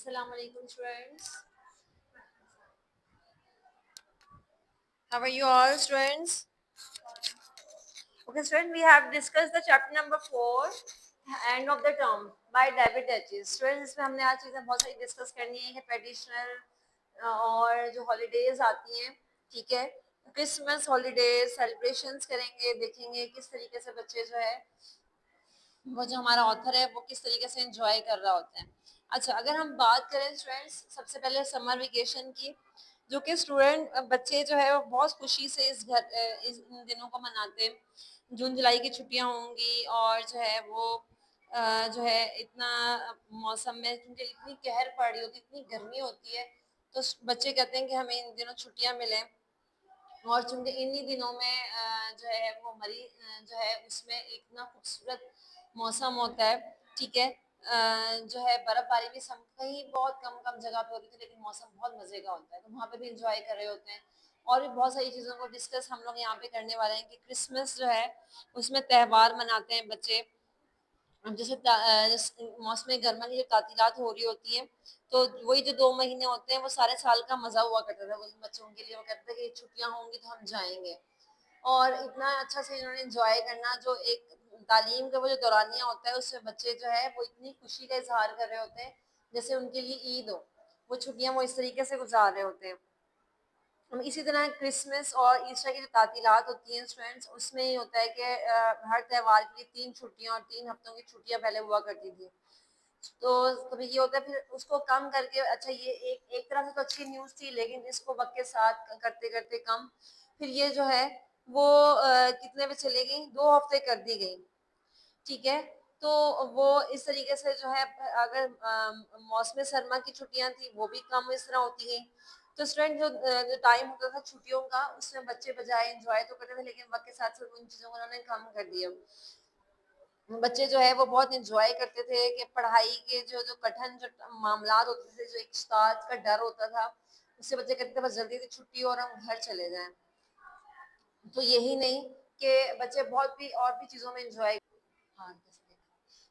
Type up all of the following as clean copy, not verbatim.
Assalamu alaikum students. How are you all students? Okay students, we have discussed the chapter number 4, end of the term by David Hutchins. Students, इसमें हमने आज चीज़ें बहुत सारी discuss करनी है कि ट्रेडिशनल और जो हॉलीडेज आती हैं, ठीक है, क्रिसमस हॉलीडेज सेलिब्रेशंस करेंगे, देखेंगे किस तरीके से बच्चे जो है वो जो हमारा ऑथर है वो किस तरीके से एंजॉय कर रहा होता है। अच्छा, अगर हम बात करें स्टूडेंट्स सबसे पहले समर वेकेशन की, जो कि स्टूडेंट बच्चे जो है वो बहुत खुशी से इस इन दिनों को मनाते हैं। जून जुलाई की छुट्टियां होंगी और जो है वो जो है इतना मौसम में क्योंकि इतनी कहर पड़ रही होती, इतनी गर्मी होती है, तो बच्चे कहते हैं कि हमें इन दिनों छुट्टियां मिलें। और चूंकि इन्हीं दिनों में जो है वो मरी जो है उसमें इतना खूबसूरत मौसम होता है, ठीक है, जो है बर्फबारी भी कहीं बहुत कम कम जगह पे होती थी, लेकिन मौसम बहुत मजे का होता है, तो वहाँ पे भी इंजॉय कर रहे होते हैं। और भी बहुत सारी चीज़ों को डिस्कस हम लोग यहाँ पे करने वाले हैं कि क्रिसमस जो है उसमें त्यौहार मनाते हैं बच्चे। अब जैसे मौसम गर्मा की जो तातीलात हो रही होती हैं, तो वही जो 2 महीने होते हैं वो सारे साल का मजा हुआ करता था वो बच्चों के लिए। वो कहते थे कि छुट्टियां होंगी तो हम जाएंगे, और इतना अच्छा से इन्होंने एंजॉय करना। जो एक तालीम का वो जो दौरानिया होता है उसमें बच्चे जो है वो इतनी खुशी का इजहार कर रहे होते हैं जैसे उनके लिए ईद हो। वो छुट्टियां वो इस तरीके से गुजार रहे होते हैं। इसी तरह क्रिसमस और ईस्टर की जो तातीलात होती हैं स्टूडेंट्स, उसमें ये होता है कि हर त्यौहार के लिए 3 छुट्टियां और 3 हफ्तों की छुट्टियां पहले हुआ करती थी। तो कभी ये होता है फिर उसको कम करके, अच्छा ये एक तरह से तो अच्छी न्यूज़ थी, लेकिन इसको वक्त के साथ करते करते कम, फिर ये जो है वो कितने में चले गई, 2 हफ्ते कर दी गई, ठीक है। तो वो इस तरीके से जो है अगर मौसम सरमा की छुट्टियां थी वो भी कम इस तरह होती गई। तो स्टूडेंट जो टाइम होता था छुट्टियों का उसमें बच्चे बजाय एंजॉय तो करते थे, लेकिन वक्त के साथ साथ उन चीज़ों को उन्होंने कम कर दिया। बच्चे जो है वो बहुत एंजॉय करते थे कि पढ़ाई के जो कठिन जो मामलात होते थे, जो एक स्टार्ट का डर होता था, उससे बच्चे कहते थे बस जल्दी से छुट्टी और हम घर चले जाएं। तो यही नहीं कि बच्चे बहुत भी और भी चीज़ों में एंजॉय। हाँ,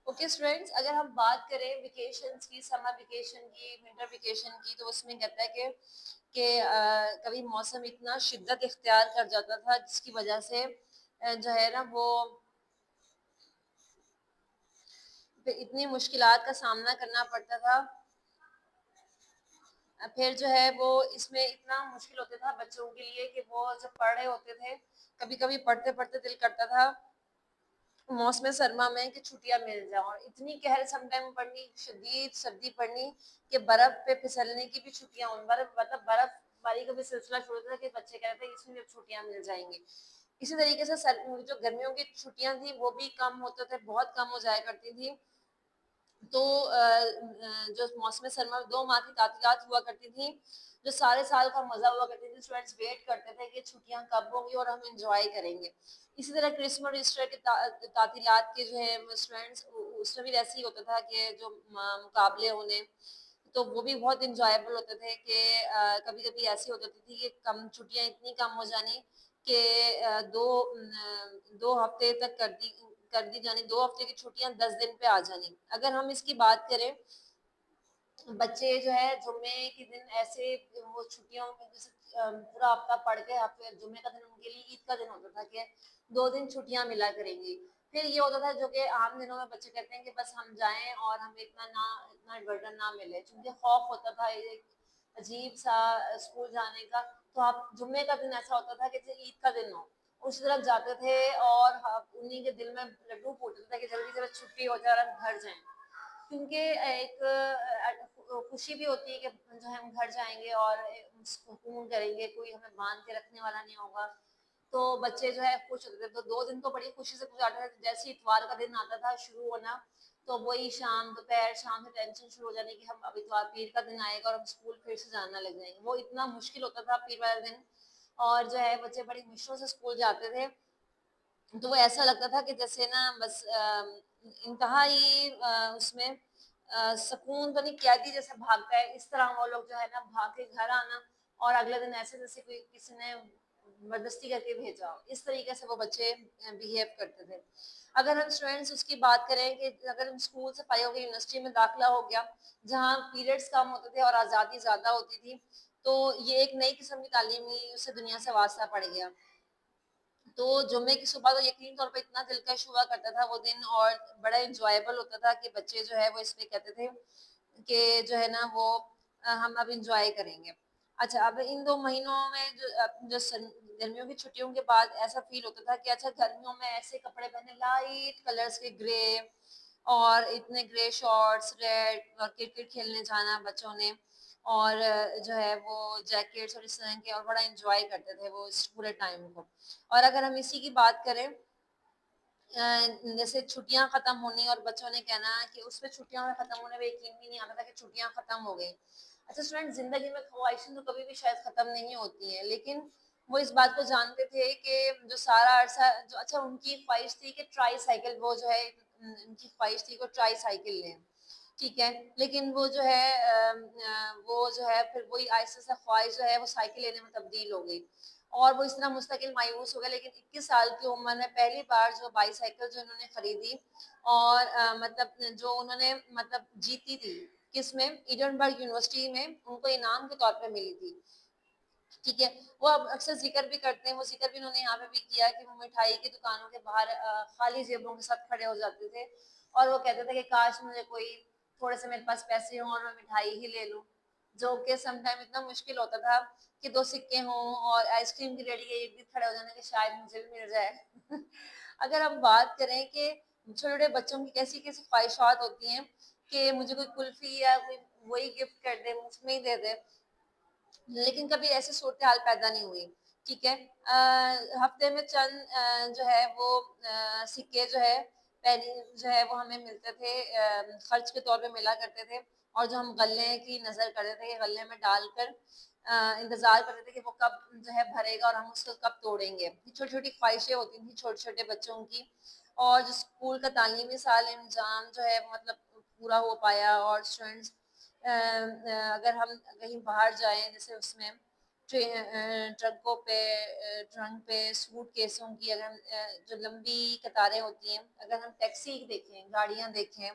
ओके स्टूडेंट्स, अगर हम बात करें वेकेशंस की, समर वेकेशन की, विंटर वेकेशन की, तो उसमें कहता है कि कभी मौसम इतना शिद्दत इख्तियार कर जाता था जिसकी वजह से जो है ना वो इतनी मुश्किलात का सामना करना पड़ता था। फिर जो है वो इसमें इतना मुश्किल होता था बच्चों के लिए कि वो जब पढ़ रहे होते थे, कभी कभी पढ़ते पढ़ते दिल करता था मौसम सरमा में कि छुट्टियां मिल जाए। और इतनी कहर समटाइम पड़नी, शदीद सर्दी पड़नी कि बर्फ पे फिसलने की भी छुट्टियां हों, बर्फ मतलब बर्फबारी का भी सिलसिला शुरू था कि बच्चे कह रहे थे इसमें भी छुट्टियां मिल जाएंगी। इसी तरीके से जो गर्मियों की छुट्टियां थी वो भी कम होते थे, बहुत कम हो जाया करती थी। तो जो मौसम सरमा में 2 माह की तातीलात हुआ करती थी, जो सारे साल का मजा हुआ करती थी, स्टूडेंट्स वेट करते थे कि छुट्टियां कब होंगी और हम एंजॉय करेंगे। इसी तरह क्रिसमस और ईस्टर के तातीलात के जो है स्टूडेंट्स उसमें भी ऐसे ही होता था कि जो मुकाबले होने, तो वो भी बहुत इंजॉयबल होते थे कि कभी कभी ऐसी हो जाती थी कि कम छुट्टियां इतनी कम हो जानी कि दो हफ्ते तक कर दी जानी, 2 हफ्ते की छुट्टियां 10 दिन पे आ जानी। अगर हम इसकी बात करें, बच्चे जो है जुम्मे के दिन ऐसे वो छुट्टियों में जैसे पूरा हफ्ता पढ़ के फिर जुम्मे का दिन उनके लिए ईद का दिन होता था कि 2 दिन छुट्टियां मिला करेंगी। फिर ये होता था जो कि आम दिनों में बच्चे कहते हैं कि बस हम जाएं और हमें इतना बर्डन ना मिले, क्योंकि खौफ होता था एक अजीब सा स्कूल जाने का। तो आप जुम्मे का दिन ऐसा होता था कि जैसे ईद का दिन हो, उस तरफ जाते थे और उन्हीं के दिल में लड्डू फूटते थे कि जल्दी से बस छुट्टी हो जाए और हम घर जाएं, क्योंकि एक खुशी भी होती है कि जो है हम घर जाएंगे और सुकून करेंगे, कोई हमें बांध के रखने वाला नहीं होगा। तो बच्चे जो है खुश होते थे, तो 2 दिन तो बड़ी खुशी से गुजारते थे। जैसे ही इतवार का दिन आता था शुरू होना, तो वही शाम दोपहर शाम से टेंशन शुरू हो जाने की हम अब इतवार पीर का दिन आएगा और हम स्कूल फिर से जाना लग जाएंगे। वो इतना मुश्किल होता था पीर वाले दिन, और जो है बच्चे बड़ी मुश्किलों से स्कूल जाते थे। तो वो ऐसा लगता था कि जैसे ना बस इंतहा ही उसमें सुकून तो नहीं, कैदी जैसे भागता है इस तरह वो लोग जो है ना भाग के घर आना, और अगले दिन ऐसे जैसे कोई किसी ने زبردستی کر کے بھیجا. اس طریقے سے وہ بچے بیہیو کرتے تھے. اگر ہم اسٹوڈینٹس اس کی بات کریں کہ اگر ہم اسکول سے پڑھے ہو گئے یونیورسٹی میں داخلہ ہو گیا جہاں پیریڈس کم ہوتے تھے اور آزادی زیادہ ہوتی تھی, تو یہ ایک نئی قسم کی تعلیمی اسے دنیا سے واسطہ پڑ گیا. تو جمعے کی صبح تو یقینی طور پہ اتنا دلکش ہوا کرتا تھا وہ دن, اور بڑا انجوائبل ہوتا تھا کہ بچے جو ہے وہ اس میں کہتے تھے کہ جو ہے نا وہ ہم اب انجوائے کریں گے. اچھا, اب ان 2 مہینوں میں جو گرمیوں کی چھٹیوں کے بعد ایسا فیل ہوتا تھا کہ اچھا گرمیوں میں ایسے کپڑے پہنے لائٹ کلرز کے گرے, اور اتنے گرے شارٹس ریڈ, اور کرکٹ کھیلنے جانا بچوں نے, اور جو ہے وہ جیکٹس اور اس طرح کے, اور بڑا انجوائے کرتے تھے وہ اس پورے ٹائم کو. اور اگر ہم اسی کی بات کریں جیسے چھٹیاں ختم ہونی اور بچوں نے کہنا کہ اس پہ چھٹیاں ختم ہونے میں یقین بھی نہیں آتا تھا کہ چھٹیاں ختم ہو گئی. اچھا اسٹوڈینٹ, زندگی میں خواہشیں تو کبھی بھی شاید ختم نہیں ہوتی ہیں, لیکن وہ اس بات کو جانتے تھے کہ جو سارا عرصہ جو, اچھا ان کی خواہش تھی کہ ٹرائی سائیکل, وہ جو ہے ان کی خواہش تھی کہ ٹرائی سائیکل لیں, ٹھیک ہے, لیکن وہ جو ہے پھر وہی آہستہ سے خواہش جو ہے وہ سائیکل لینے میں تبدیل ہو گئی, اور وہ اس طرح مستقل مایوس ہو گئے. لیکن 21 سال کی عمر میں پہلی بار جو بائی سائیکل جو انہوں نے خریدی, اور مطلب جو انہوں نے مطلب جیتی تھی کس میں, ایڈنبرگ یونیورسٹی میں ان کو انعام کے طور پہ ملی تھی, ٹھیک ہے. وہ اب اکثر ذکر بھی کرتے ہیں, وہ ذکر بھی انہوں نے یہاں پہ بھی کیا کہ وہ مٹھائی کی دکانوں کے باہر خالی جیبوں کے ساتھ کھڑے ہو جاتے تھے, اور وہ کہتے تھے کہ کاش مجھے کوئی تھوڑے سے میرے پاس پیسے ہوں اور میں مٹھائی ہی لے لوں, جو کہ سم ٹائم اتنا مشکل ہوتا تھا کہ 2 سکے ہوں اور آئس کریم کی ریڈی کے ارد کھڑے ہو جانا کہ شاید مجھے بھی مل جائے. اگر ہم بات کریں کہ چھوٹے چھوٹے بچوں کی کیسی کیسی خواہشات ہوتی ہیں کہ مجھے کوئی کلفی یا کوئی وہی گفٹ کر دے, مفت میں ہی دے دے, لیکن کبھی ایسی صورتحال پیدا نہیں ہوئی, ٹھیک ہے. ہفتے میں چند جو ہے وہ سکے جو ہے پہلی جو ہے وہ ہمیں ملتے تھے, خرچ کے طور پہ ملا کرتے تھے, اور جو ہم غلے کی نظر کرتے تھے کہ غلے میں ڈال کر انتظار کرتے تھے کہ وہ کب جو ہے بھرے گا اور ہم اس کو کب توڑیں گے. چھوٹی چھوٹی خواہشیں ہوتی تھیں چھوٹے چھوٹے بچوں کی, اور جو اسکول کا تعلیمی سال انجام جو ہے مطلب پورا ہو پایا, اور اسٹوڈینٹس اگر ہم کہیں باہر جائیں جیسے اس میں ٹرکوں پہ ٹرنک پہ سوٹ کیسوں کی اگر جو لمبی قطاریں ہوتی ہیں, اگر ہم ٹیکسی دیکھیں گاڑیاں دیکھیں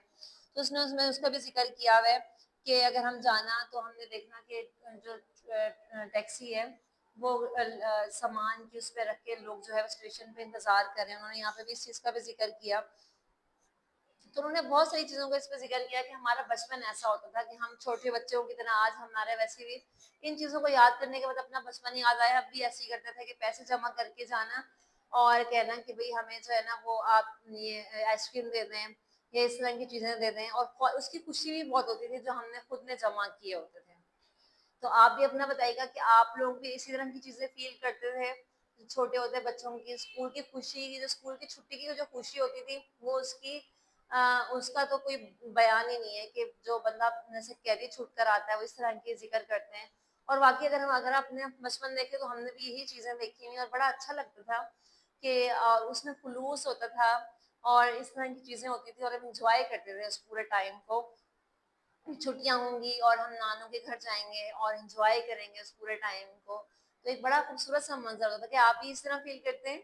تو اس میں اس کا بھی ذکر کیا ہوا ہے کہ اگر ہم جانا تو ہم نے دیکھنا کہ جو ٹیکسی ہے وہ سامان کی اس پہ رکھ کے لوگ جو ہے اسٹیشن پہ انتظار کر رہے ہیں, انہوں نے یہاں پہ بھی اس چیز کا بھی ذکر کیا. تو انہوں نے بہت ساری چیزوں کو اس پہ ذکر کیا کہ ہمارا بچپن ایسا ہوتا تھا کہ ہم چھوٹے بچوں کی طرح آج ہمارے ویسے بھی ان چیزوں کو یاد کرنے کے بعد اپنا بچپن یاد آیا. اب بھی ایسے ہی کرتے تھے کہ پیسے جمع کر کے جانا اور کہنا کہ بھئی ہمیں جو ہے نا وہ آپ یہ آئس کریم دے دیں یا اس طرح کی چیزیں دے دیں, اور اس کی خوشی بھی بہت ہوتی تھی جو ہم نے خود نے جمع کیے ہوتے تھے. تو آپ بھی اپنا بتائیے گا کہ آپ لوگ بھی اسی طرح کی چیزیں فیل کرتے تھے چھوٹے ہوتے بچوں کی, اسکول کی خوشی کی, جو اسکول کی چھٹی کی جو خوشی ہوتی تھی وہ اس کا تو کوئی بیان ہی نہیں ہے کہ جو بندہ سے قیدی چھوٹ کر آتا ہے وہ اس طرح کی ذکر کرتے ہیں. اور واقعی اگر اپنے بچپن دیکھے تو ہم نے بھی یہی چیزیں دیکھی ہوئی اور بڑا اچھا لگتا تھا کہ اس میں خلوص ہوتا تھا اور اس طرح کی چیزیں ہوتی تھی, اور ہم انجوائے کرتے تھے اس پورے ٹائم کو. چھٹیاں ہوں گی اور ہم نانوں کے گھر جائیں گے اور انجوائے کریں گے اس پورے ٹائم کو, تو ایک بڑا خوبصورت سا منظر ہوتا ہے. کہ آپ بھی اس طرح فیل کرتے ہیں؟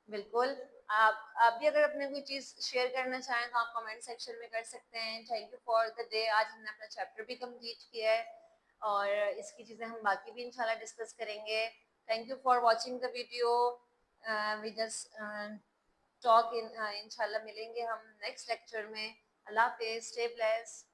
بالکل. آپ بھی اگر اپنے کوئی چیز شیئر کرنا چاہیں تو آپ کمنٹ سیکشن میں کر سکتے ہیں. Thank you for the day. آج ہم نے اپنا چیپٹر بھی کمپلیٹ کیا ہے اور اس کی چیزیں ہم باقی بھی انشاءاللہ ڈسکس کریں گے. Thank you for watching the video. We just talk انشاءاللہ ملیں گے ہم نیکسٹ لیکچر میں. اللہ حافظ. Stay blessed.